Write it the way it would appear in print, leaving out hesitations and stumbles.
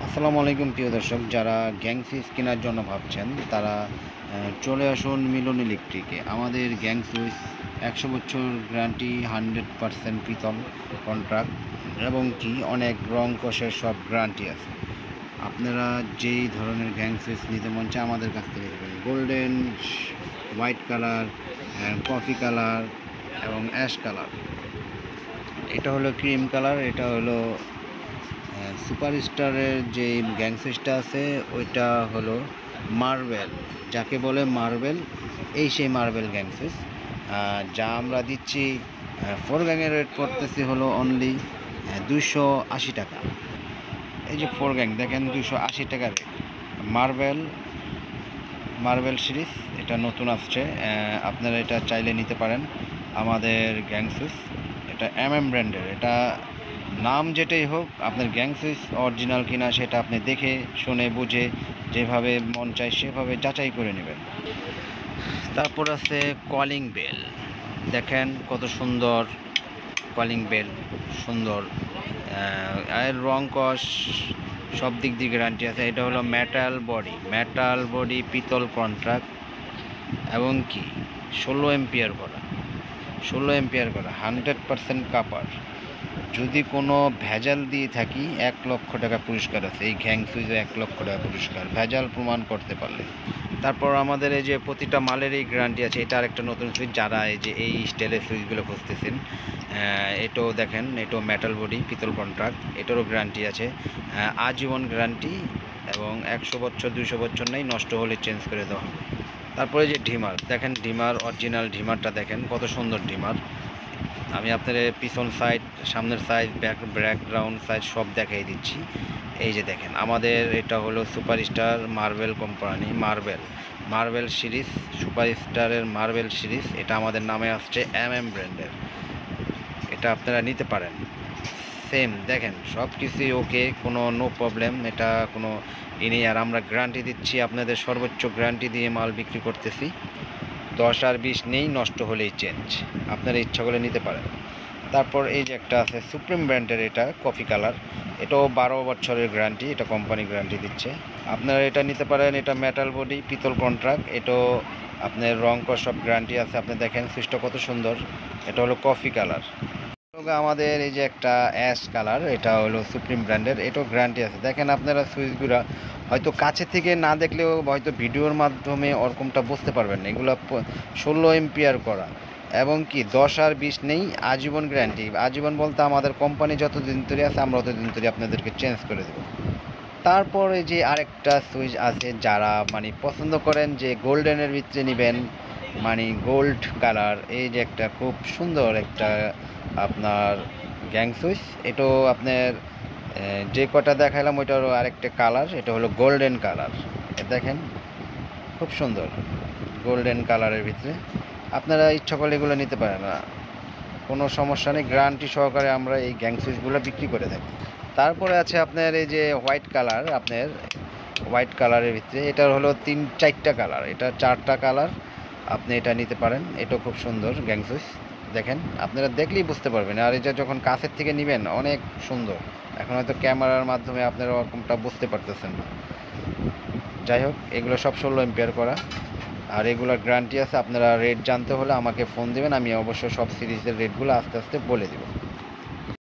আসসালামু আলাইকুম প্রিয় দর্শক, যারা গ্যাং সুইচ কেনার জন্য ভাবছেন তারা চলে আসুন মিলন ইলেকট্রিকে। আমাদের গ্যাং সুইচ 100 বছর গ্যারান্টি, 100% পিতল কন্ট্রাক্ট এবং কি অনেক রং কষের সব গ্যারান্টি আছে। আপনারা যেই ধরনের গ্যাং সুইচ নিতে মন চায় আমাদের কাছ থেকে নেবেন। Golden, white colour, coffee colour এবং অ্যাশ কালার। এটা হলো ক্রিম কালার, এটা হলো সুপারস্টারের যে গ্যাং সুইচটা আছে ওইটা হলো মার্বেল, যাকে বলে মার্বেল, এই সেই মার্বেল গ্যাং সুইচ যা আমরা দিচ্ছি। 4 গ্যাংয়ের রেট পড়তেছি হলো অনলি 280 টাকা। এই যে 4 গ্যাং দেখেন 280 টাকা রেট। মার্বেল মার্বেল সিরিজ এটা নতুন আসছে, আপনারা এটা চাইলে নিতে পারেন। আমাদের গ্যাং সুইচ এটা ব্র্যান্ডের, এটা নাম যেটাই হোক, আপনার গ্যাং সুইচ অরিজিনাল কিনা সেটা আপনি দেখে শুনে বুঝে যেভাবে মন চায় সেভাবে যাচাই করে নেবেন। তারপর আছে কলিং বেল, দেখেন কত সুন্দর কলিং বেল, সুন্দর এর রং কস সব দিক দিয়ে গ্যারান্টি আছে। এটা হলো মেটাল বডি পিতল কন্ট্রাক্ট এবং কি 16 এম্পিয়ার করা 100% কাপার। যদি কোনো ভেজাল দিয়ে থাকি 1 লক্ষ টাকা পুরস্কার আছে। এই গ্যাং সুইচে 1 লক্ষ টাকা পুরস্কার ভেজাল প্রমাণ করতে পারলে। তারপর আমাদের এই যে প্রতিটা মালেরই গ্যারান্টি আছে। এটা আরেকটা নতুন সুইচ, যারা এই যে এই স্টাইলের সুইচগুলো খুঁজতেছেন, এটাও দেখেন, এটাও মেটাল বডি পিতল কন্ট্রাক্ট, এটারও গ্যারান্টি আছে, আজীবন গ্যারান্টি এবং 100 বছর 200 বছর নেই, নষ্ট হলে চেঞ্জ করে দেওয়া হবে। তারপরে যে ডিমার দেখেন, ডিমার অরিজিনাল ডিমারটা দেখেন কত সুন্দর ডিমার। আমি আপনাদের পিছন সাইড, সামনের সাইড, ব্যাকগ্রাউন্ড সাইড সব দেখাই দিচ্ছি। এই যে দেখেন, আমাদের এটা হলো superstar marble company, marble series, সুপারস্টারের মার্বেল সিরিজ। এটা আমাদের নামে আসছে ব্র্যান্ডের, এটা আপনারা নিতে পারেন। সেম দেখেন সব কিছুই ওকে, কোনো নো প্রবলেম, এটা কোনো নেই। আর আমরা গ্যারান্টি দিচ্ছি, আপনাদের সর্বোচ্চ গ্যারান্টি দিয়ে মাল বিক্রি করতেছি। 10 আর 20 নেই, নষ্ট হলেই চেঞ্জ, আপনারা ইচ্ছা করে নিতে পারেন। তারপর এই যে একটা আছে সুপ্রিম ব্র্যান্ডের, এটা কফি কালার, এটাও 12 বছরের গ্যারান্টি, এটা কোম্পানি গ্যারান্টি দিচ্ছে, আপনারা এটা নিতে পারেন। এটা মেটাল বডি পিতল কন্ট্রাক্ট, এটাও আপনার রং কর সব গ্যারান্টি আছে। আপনি দেখেন সুইচটা কত সুন্দর, এটা হলো কফি কালার। আমাদের এই যে একটা অ্যাশ কালার, এটা হলো সুপ্রিম ব্র্যান্ডের, এটাও গ্যারান্টি আছে। দেখেন আপনারা সুইচগুলো হয়তো কাছে থেকে না দেখলেও হয়তো ভিডিওর মাধ্যমে ওরকমটা বুঝতে পারবেন না। এগুলো 16 এম্পিয়ার করা এবং কি 10 আর 20 নেই, আজীবন গ্যারান্টি। আজীবন বলতে আমাদের কোম্পানি যতদিন ধরে আছে আমরা ততদিন ধরে আপনাদেরকে চেঞ্জ করে দেবো। তারপরে যে আরেকটা সুইচ আছে, যারা মানে পছন্দ করেন যে গোল্ডেনের ভিতরে নেবেন, মানে গোল্ড কালার, এই যে একটা খুব সুন্দর একটা আপনার গ্যাং সুইচ। এটাও আপনার যে কটা দেখালাম ওইটারও আরেকটা কালার, এটা হলো গোল্ডেন কালার। দেখেন খুব সুন্দর গোল্ডেন কালারের ভিতরে, আপনারা ইচ্ছা করলে এগুলো নিতে পারেন না, কোনো সমস্যা নেই, গ্যারান্টি সহকারে আমরা এই গ্যাং সুইচগুলো বিক্রি করে থাকি। তারপরে আছে আপনার এই যে হোয়াইট কালার, আপনার হোয়াইট কালারের ভিতরে এটার হলো 3-4টা কালার, এটা 4টা কালার, আপনি এটা নিতে পারেন। এটা খুব সুন্দর গ্যাং সুইচ, দেখেন আপনারা দেখলেই বুঝতে পারবেন। আর এটা যখন কাছের থেকে নেবেন অনেক সুন্দর, এখন হয়তো ক্যামেরার মাধ্যমে আপনারা ওরকমটা বুঝতে পারতেছেন না। যাই হোক, এগুলো সব 16 এম্পিয়ার করা আর এগুলোর গ্যারান্টি আছে। আপনারা রেট জানতে হলে আমাকে ফোন দেবেন, আমি অবশ্যই সব সিরিজের রেটগুলো আস্তে আস্তে বলে দেবো।